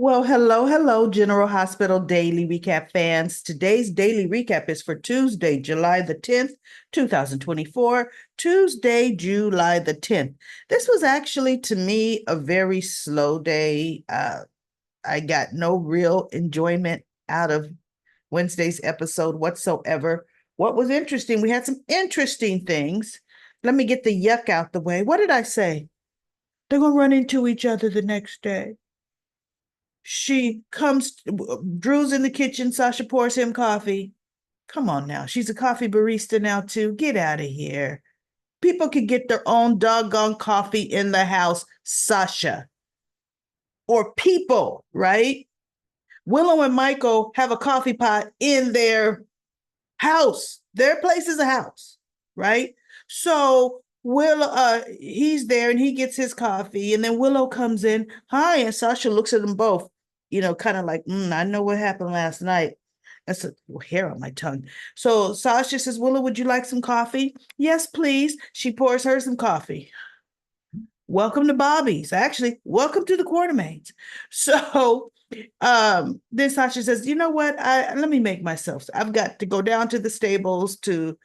Well, hello, General Hospital Daily Recap fans. Today's daily recap is for Tuesday, July the 10th, 2024. Tuesday, July the 10th. This was actually, to me, a very slow day. I got no real enjoyment out of Wednesday's episode whatsoever. What was interesting, we had some interesting things. Let me get the yuck out the way. What did I say? They're going to run into each other the next day. She comes, Drew's in the kitchen. Sasha pours him coffee. Come on now. She's a coffee barista now, too. Get out of here. People can get their own doggone coffee in the house, Sasha. Or people, right? Willow and Michael have a coffee pot in their house. Their place is a house, right? So he's there and he gets his coffee, and then Willow comes in. Hi, and Sasha looks at them both, kind of like, I know what happened last night. That's a hair on my tongue. So Sasha says, Willow, would you like some coffee? Yes, please. She pours her some coffee. Welcome to Bobby's. Actually, welcome to the Quartermains. So then Sasha says, you know what? Let me make myself. I've got to go down to the stables to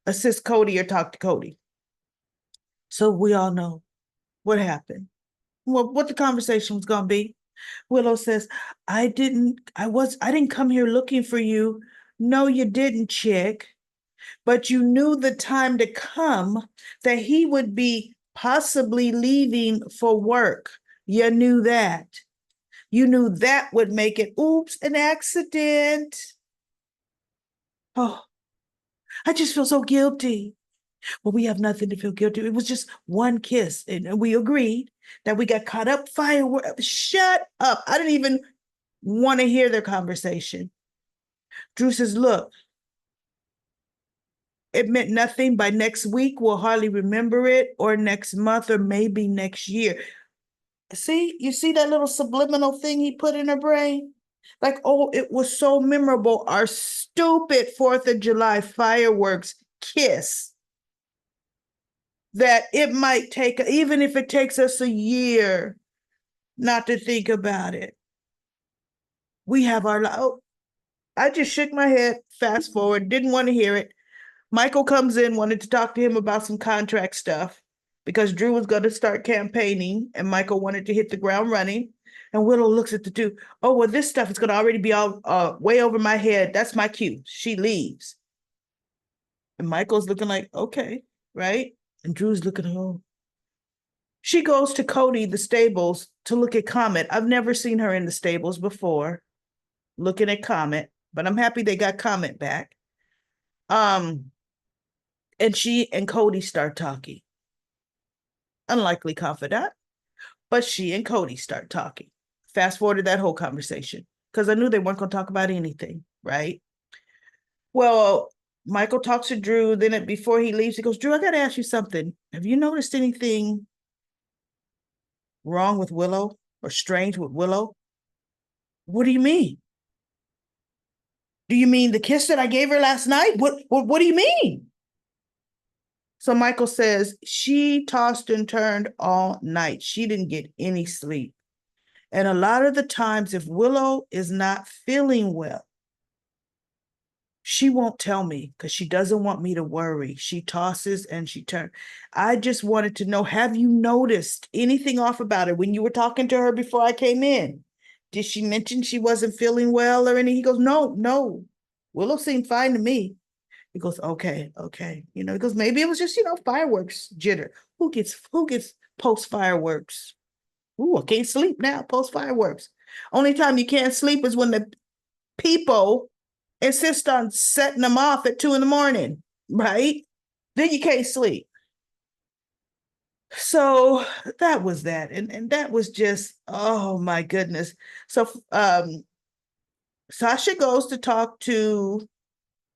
assist Cody or talk to Cody. So we all know what happened. Well, what the conversation was gonna be. Willow says, I didn't come here looking for you. No, you didn't, chick. But you knew the time to come that he would be possibly leaving for work. You knew that. You knew that would make it, oops, an accident. Oh, I just feel so guilty. Well, we have nothing to feel guilty. It was just one kiss. And we agreed that we got caught up fireworks. Shut up. I didn't even want to hear their conversation. Drew says, look, it meant nothing. By next week, we'll hardly remember it, or next month, or maybe next year. See, you see that little subliminal thing he put in her brain? Like, oh, it was so memorable. Our stupid 4th of July fireworks kiss, that it might take, even if it takes us a year not to think about it. We have our, oh, I just shook my head, fast forward, didn't want to hear it. Michael comes in, wanted to talk to him about some contract stuff because Drew was going to start campaigning and Michael wanted to hit the ground running. And Willow looks at the two. Oh, well, this stuff is going to already be all way over my head. That's my cue. She leaves. And Michael's looking like, okay, right? And Drew's looking, oh. She goes to Cody, the stables, to look at Comet. I've never seen her in the stables before, looking at Comet, but I'm happy they got Comet back. And she and Cody start talking. Unlikely confidant, but she and Cody start talking. Fast forward to that whole conversation, because I knew they weren't going to talk about anything, right? Well, Michael talks to Drew. Then before he leaves, he goes, Drew, I got to ask you something. Have you noticed anything wrong with Willow or strange with Willow? What do you mean? Do you mean the kiss that I gave her last night? What do you mean? So Michael says she tossed and turned all night. She didn't get any sleep. And a lot of the times, if Willow is not feeling well, she won't tell me because she doesn't want me to worry. She tosses and she turns. I just wanted to know, have you noticed anything off about her when you were talking to her before I came in? Did she mention she wasn't feeling well or anything? He goes, no. Willow seemed fine to me. He goes, okay. He goes, maybe it was just, fireworks jitter. Who gets post fireworks? Ooh, I can't sleep now, post fireworks. Only time you can't sleep is when the people insist on setting them off at 2 a.m, right? Then you can't sleep. So that was that. And that was just, oh my goodness. So Sasha goes to talk to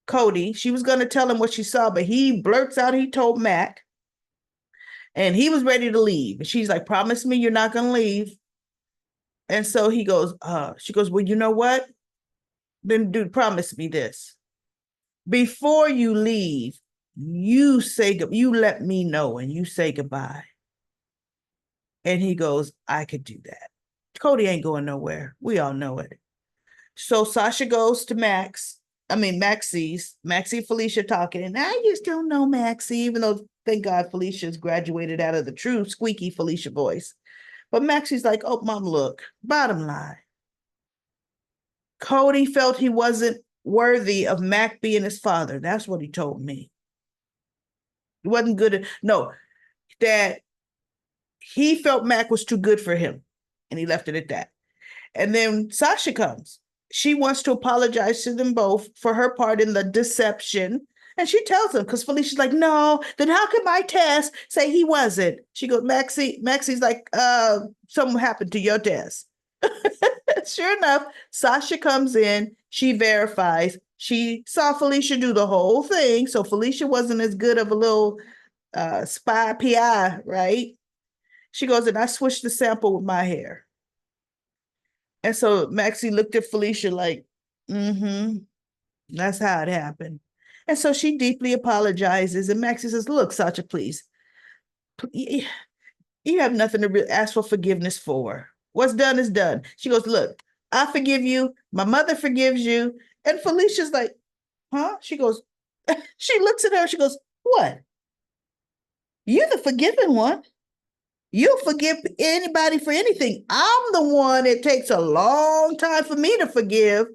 Cody. She was going to tell him what she saw, but he blurts out, he told Mac, and he was ready to leave. And she's like, promise me you're not going to leave. And so he goes, she goes, well, you know what? Then dude, promise me this. Before you leave, you let me know and you say goodbye. And he goes, I could do that. Cody ain't going nowhere. We all know it. So Sasha goes to Maxie and Felicia talking, and I just don't know Maxie, even though thank God Felicia's graduated out of the true squeaky Felicia voice. But Maxie's like, oh, Mom, look, bottom line. Cody felt he wasn't worthy of Mac being his father. That's what he told me. He wasn't good. No, that he felt Mac was too good for him. And he left it at that. And then Sasha comes. She wants to apologize to them both for her part in the deception. And she tells them, because Felicia's like, no, then how can my test say he wasn't? She goes, Maxie's like, something happened to your test. Sure enough, Sasha comes in, she verifies. She saw Felicia do the whole thing. So Felicia wasn't as good of a little spy PI, right? She goes, and I switched the sample with my hair. And so Maxie looked at Felicia like, that's how it happened. And so she deeply apologizes. And Maxie says, look, Sasha, please, you have nothing to ask for forgiveness for. What's done is done. She goes, look, I forgive you. My mother forgives you. And Felicia's like, huh? She goes, she looks at her. She goes, what? You're the forgiven one. You'll forgive anybody for anything. I'm the one it takes a long time for me to forgive.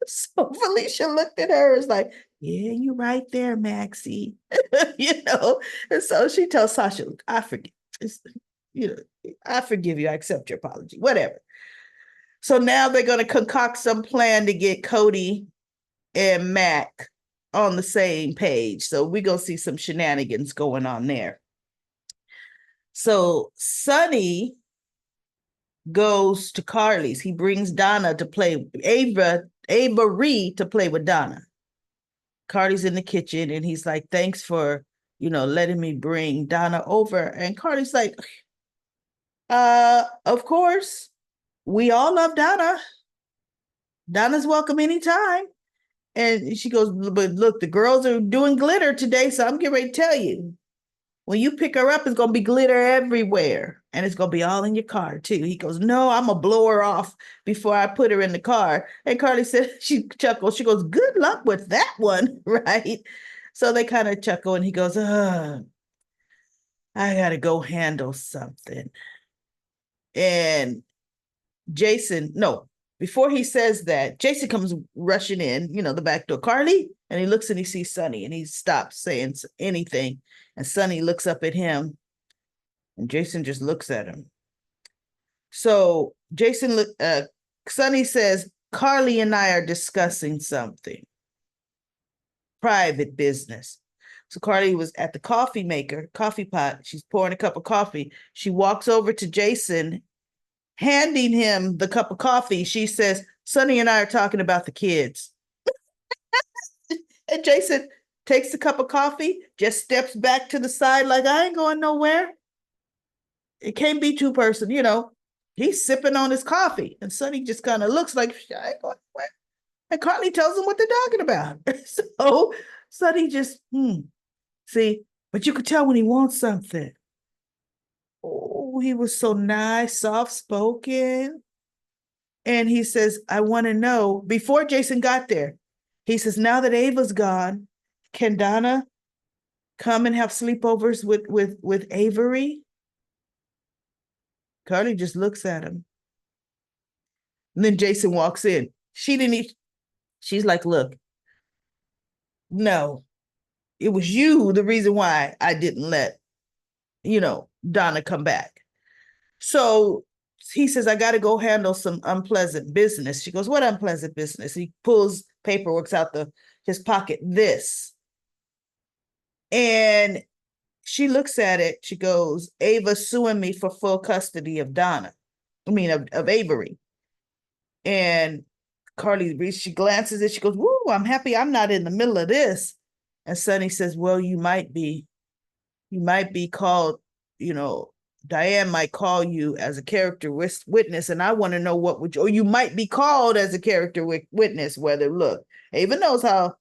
So Felicia looked at her and was like, yeah, you're right there, Maxie. And so she tells Sasha, I forgive. I forgive you. I accept your apology, whatever. So now they're going to concoct some plan to get Cody and Mac on the same page. So we're going to see some shenanigans going on there. So Sonny goes to Carly's. He brings Donna to play, Avery to play with Donna. Carly's in the kitchen and he's like, thanks for, letting me bring Donna over. And Carly's like, of course, we all love Donna. Donna's welcome anytime. And she goes, but look, the girls are doing glitter today, so I'm getting ready to tell you. When you pick her up, it's going to be glitter everywhere. And it's going to be all in your car, too. He goes, no, I'm going to blow her off before I put her in the car. And Carly said, she chuckles. She goes, good luck with that one, right? So they kind of chuckle, and he goes, I got to go handle something. And before he says that, Jason comes rushing in, the back door. Carly? And he looks and he sees Sonny, and he stops saying anything. And Sonny looks up at him, and Jason just looks at him. So Sonny says, Carly and I are discussing something. Private business. So Carly was at the coffee pot. She's pouring a cup of coffee. She walks over to Jason, handing him the cup of coffee. She says, Sonny and I are talking about the kids. And Jason takes the cup of coffee, just steps back to the side like, I ain't going nowhere. It can't be two-person, He's sipping on his coffee. And Sonny just kind of looks like, I ain't going nowhere. And Carly tells him what they're talking about. So Sonny just, see, but you could tell when he wants something. Oh, he was so nice, soft-spoken. And he says, I want to know, before Jason got there, he says, now that Ava's gone, can Donna come and have sleepovers with Avery? Carly just looks at him. And then Jason walks in. She's like, look, no, it was you the reason why I didn't let, Donna come back. So he says, I got to go handle some unpleasant business. She goes, what unpleasant business? He pulls paperwork out his pocket, this. And she looks at it. She goes, Ava's suing me for full custody of of Avery. And Carly, she glances at it. She goes, woo, I'm happy I'm not in the middle of this. And Sonny says, well, you might be called, Diane might call you as a character witness. And I want to know or you might be called as a character witness, look, Ava knows how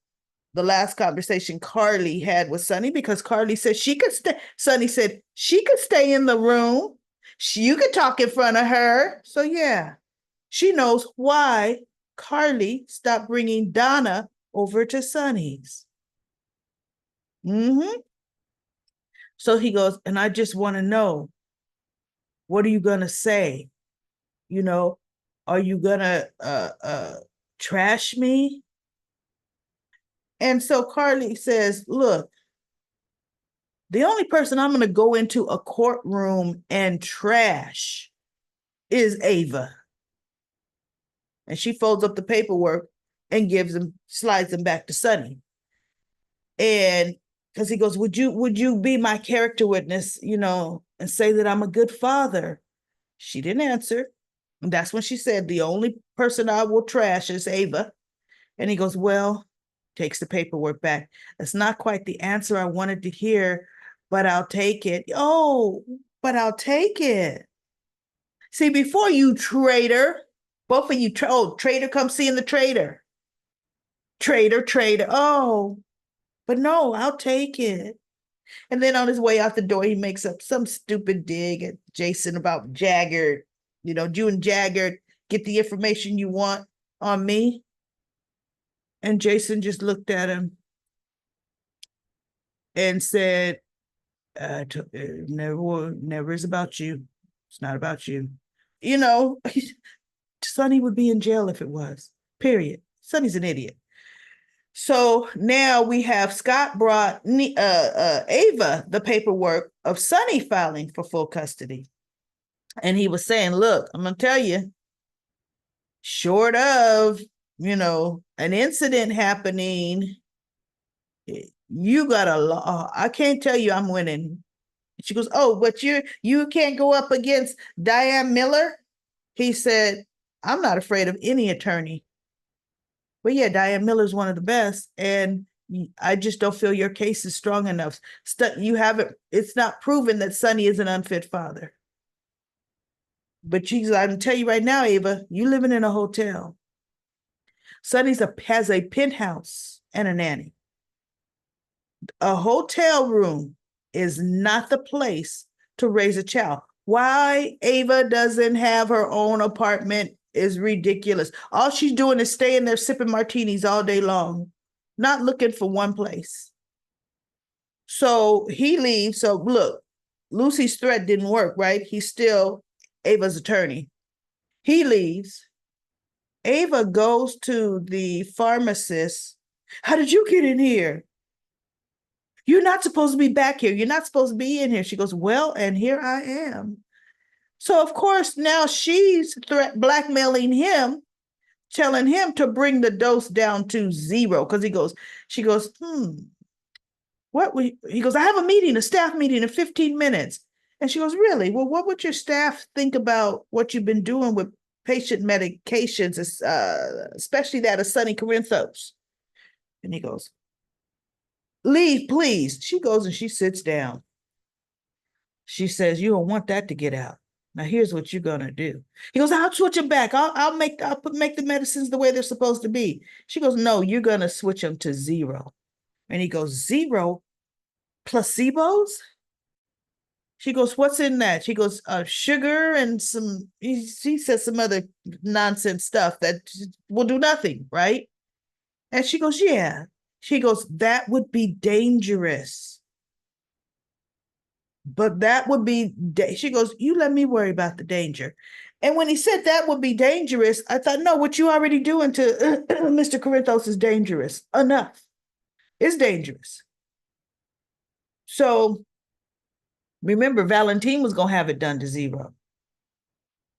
the last conversation Carly had with Sonny, because Carly said she could stay. Sonny said she could stay in the room. You can talk in front of her. So yeah, she knows why Carly stopped bringing Donna over to Sonny's. So he goes, and I just want to know, what are you going to say? You know, are you going to trash me? And so Carly says, look, the only person I'm going to go into a courtroom and trash is Ava. And she folds up the paperwork and slides them back to Sonny. And because he goes, would you be my character witness, and say that I'm a good father? She didn't answer. And that's when she said, the only person I will trash is Ava. And he goes, well, takes the paperwork back. That's not quite the answer I wanted to hear, but I'll take it. Oh, but I'll take it. See, before you traitor, both of you, traitor, come seeing the traitor. Traitor. Oh, but no, I'll take it. And then on his way out the door, he makes up some stupid dig at Jason about Jagged. You and Jagged get the information you want on me. And Jason just looked at him and said, never is about you. It's not about you. Sonny would be in jail if it was, period. Sonny's an idiot. So now we have Scott brought Ava the paperwork of Sonny filing for full custody. And he was saying, look, I'm going to tell you, short of, an incident happening, you got a law. I can't tell you I'm winning. She goes, oh, but you can't go up against Diane Miller? He said, I'm not afraid of any attorney. But yeah, Diane Miller's one of the best. And I just don't feel your case is strong enough. It's not proven that Sonny is an unfit father. But I can tell you right now, Ava, you living in a hotel. Sonny has a penthouse and a nanny. A hotel room is not the place to raise a child. Why Ava doesn't have her own apartment is ridiculous. All she's doing is staying there sipping martinis all day long, not looking for one place. So he leaves. So look, Lucy's threat didn't work, right? He's still Ava's attorney. He leaves. Ava goes to the pharmacist. How did you get in here? You're not supposed to be back here. You're not supposed to be in here. She goes, well, and here I am. So, of course, now she's blackmailing him, telling him to bring the dose down to 0. Because she goes, he goes, I have a staff meeting in 15 minutes. And she goes, really? Well, what would your staff think about what you've been doing with patient medications, especially that of Sonny Corinthos? And he goes, leave, please. She goes and she sits down. She says, you don't want that to get out. Now, here's what you're going to do. He goes, I'll switch them back. I'll make the medicines the way they're supposed to be. She goes, no, you're going to switch them to 0. And he goes, 0? Placebos? She goes, what's in that? She goes, sugar and she says some other nonsense stuff that will do nothing, right? And she goes, yeah. She goes, that would be dangerous. But that would be, she goes, you let me worry about the danger. And when he said that would be dangerous, I thought, no, what you already doing to Mr. Corinthos is dangerous. Enough. It's dangerous. So remember, Valentine was going to have it done to 0.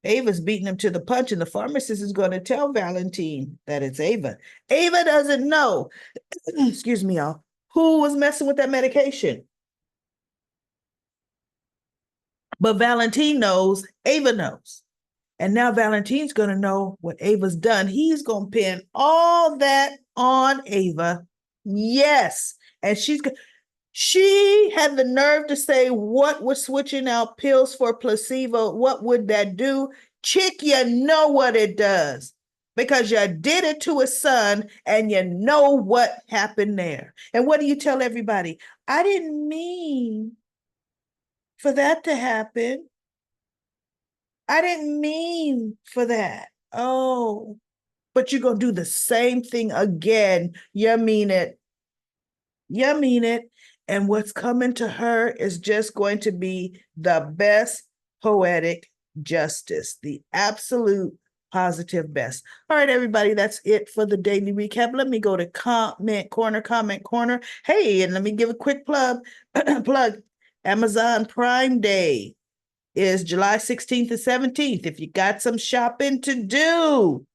Ava's beating him to the punch, and the pharmacist is going to tell Valentine that it's Ava. Ava doesn't know, excuse me, y'all, who was messing with that medication. But Valentine knows, Ava knows. And now Valentine's going to know what Ava's done. He's going to pin all that on Ava. Yes. And she had the nerve to say, what was switching out pills for placebo? What would that do? Chick, you know what it does. Because you did it to his son and you know what happened there. And what do you tell everybody? I didn't mean for that to happen. I didn't mean for that. Oh, but you're going to do the same thing again. You mean it. You mean it. And what's coming to her is just going to be the best poetic justice, the absolute positive best. All right, everybody, that's it for the daily recap. Let me go to comment corner. Hey, and let me give a quick plug. Amazon Prime Day is July 16th and 17th. If you got some shopping to do,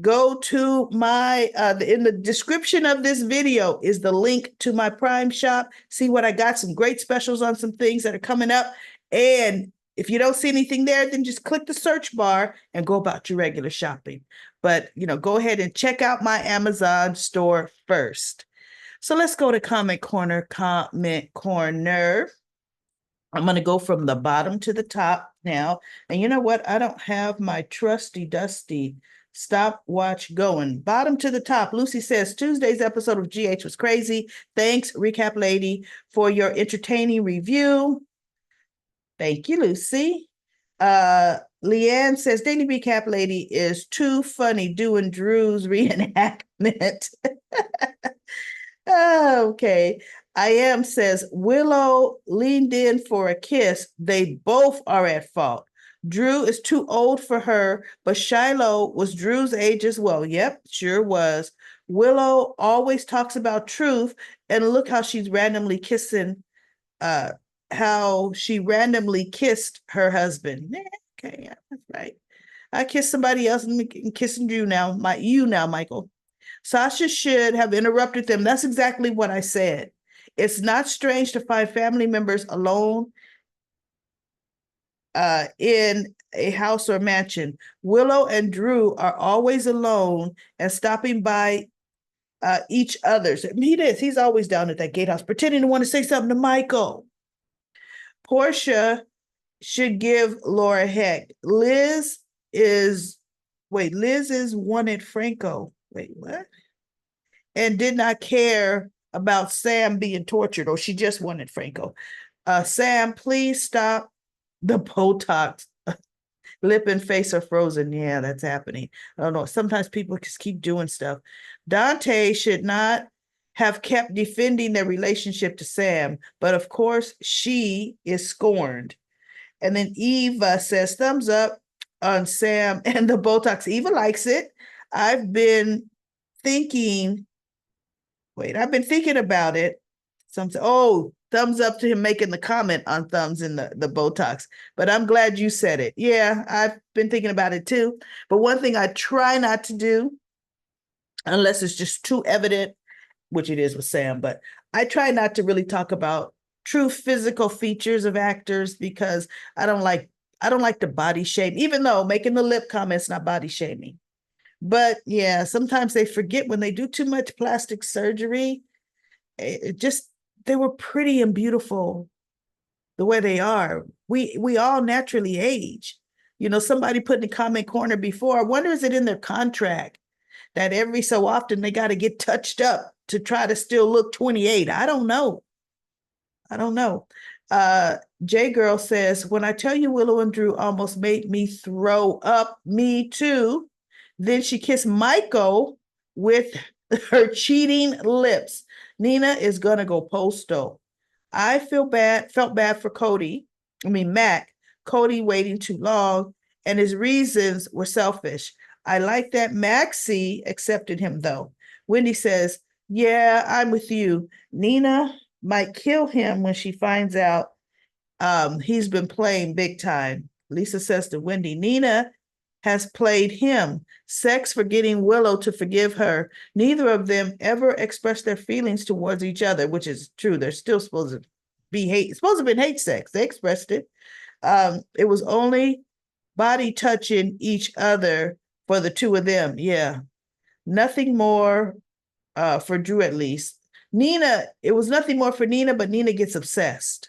go to my in the description of this video is the link to my Prime shop. See what I got, some great specials on some things that are coming up. And if you don't see anything there, then just click the search bar and go about your regular shopping. But go ahead and check out my Amazon store first. So let's go to comment corner. I'm going to go from the bottom to the top now. And you know what? I don't have my trusty dusty stopwatch going. Bottom to the top. Lucy says, Tuesday's episode of GH was crazy. Thanks, Recap Lady, for your entertaining review. Thank you, Lucy. Leanne says, Daily Recap Lady is too funny doing Drew's reenactment. Okay. I am says Willow leaned in for a kiss. They both are at fault. Drew is too old for her, but Shiloh was Drew's age as well. Yep, sure was. Willow always talks about truth, and look how she's randomly kissing, how she randomly kissed her husband. Okay, yeah, that's right. I kissed somebody else and kissing Drew now. Michael. Sasha should have interrupted them. That's exactly what I said. It's not strange to find family members alone in a house or mansion. Willow and Drew are always alone and stopping by each other's. He's always down at that gatehouse, pretending to want to say something to Michael. Portia should give Laura heck. Liz is wanted Franco. Wait, what? And did not care about Sam being tortured, or she just wanted Franco. Sam, please stop the Botox. Lip and face are frozen. Yeah, that's happening. I don't know. Sometimes people just keep doing stuff. Dante should not have kept defending their relationship to Sam, but of course she is scorned. And then Eva says, thumbs up on Sam and the Botox. Eva likes it. I've been thinking about it. Thumbs up to him making the comment on thumbs in the Botox. But I'm glad you said it. Yeah, I've been thinking about it too. But one thing I try not to do, unless it's just too evident, which it is with Sam, but I try not to really talk about true physical features of actors because I don't like the body shame, even though making the lip comment's not body shaming. But yeah, sometimes they forget when they do too much plastic surgery. They were pretty and beautiful the way they are. We all naturally age. Somebody put in the comment corner before, I wonder, is it in their contract that every so often they got to get touched up to try to still look 28? I don't know. J Girl says, when I tell you Willow and Drew almost made me throw up, me too. Then she kissed Michael with her cheating lips. Nina is gonna go postal. I felt bad for Mac. Cody waiting too long, and his reasons were selfish. I like that Maxie accepted him though. Wendy says, yeah, I'm with you. Nina might kill him when she finds out he's been playing big time. Lisa says to Wendy, Nina has played him. Sex for getting Willow to forgive her. Neither of them ever expressed their feelings towards each other, which is true. They're still supposed to be hate sex. They expressed it. It was only body touching each other for the two of them. Yeah. Nothing more for Drew, at least. Nina, it was nothing more for Nina, but Nina gets obsessed.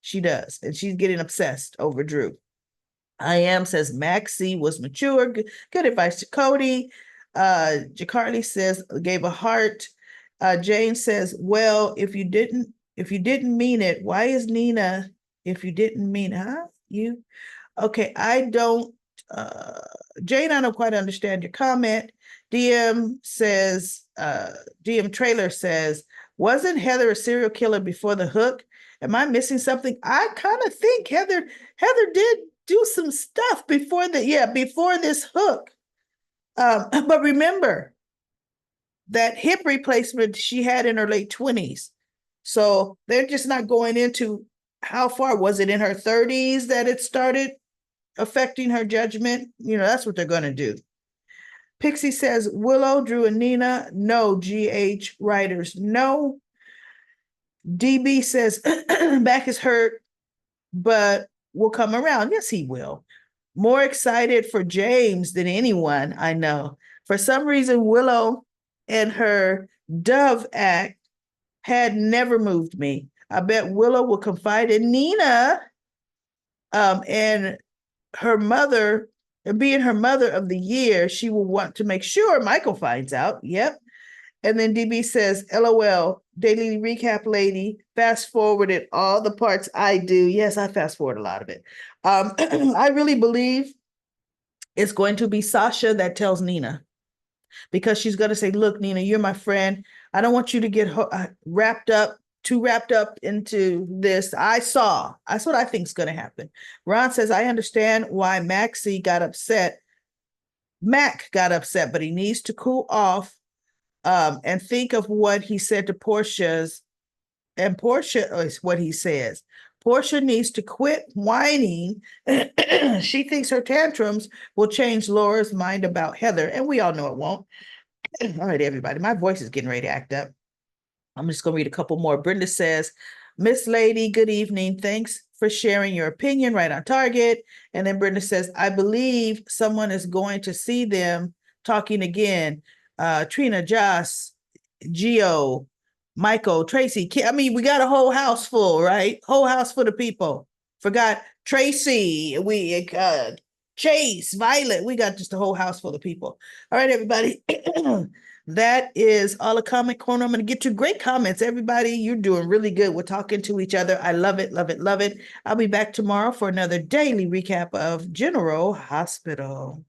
She does. And she's getting obsessed over Drew. I am says Maxie was mature. Good advice to Cody. Jacarly says gave a heart. Jane says, well, if you didn't mean it, why is Nina, if you didn't mean, huh? You Okay, Jane, I don't quite understand your comment. DM Trailer says, wasn't Heather a serial killer before the hook? Am I missing something? I kind of think Heather did do some stuff before this hook. But remember that hip replacement she had in her late 20s. So they're just not going into how far was it in her 30s that it started affecting her judgment. That's what they're going to do. Pixie says Willow, Drew, and Nina. No. GH writers. No. DB says back is hurt, but will come around. Yes, he will. More excited for James than anyone I know. For some reason, Willow and her Dove act had never moved me. I bet Willow will confide in Nina and her mother, being her mother of the year, she will want to make sure Michael finds out. Yep. And then DB says, LOL, daily recap lady, fast forwarded all the parts I do. Yes, I fast forward a lot of it. I really believe it's going to be Sasha that tells Nina, because she's going to say, look, Nina, you're my friend. I don't want you to get too wrapped up into this. That's what I think is going to happen. Ron says, I understand why Maxie got upset. Mac got upset, but he needs to cool off and think of what he said to Portia's. And Portia is what he says. Portia needs to quit whining. She thinks her tantrums will change Laura's mind about Heather, and we all know it won't. All right, everybody, my voice is getting ready to act up. I'm just going to read a couple more. Brenda says, Miss Lady, good evening. Thanks for sharing your opinion, right on target. And then Brenda says, I believe someone is going to see them talking again. Trina, Joss, Gio, Michael, Tracy. I mean, we got a whole house full, right? Whole house full of people. Forgot Tracy, Chase, Violet. We got just a whole house full of people. All right, everybody. That is all the comment corner. I'm going to get to great comments. Everybody, you're doing really good. We're talking to each other. I love it, love it, love it. I'll be back tomorrow for another daily recap of General Hospital.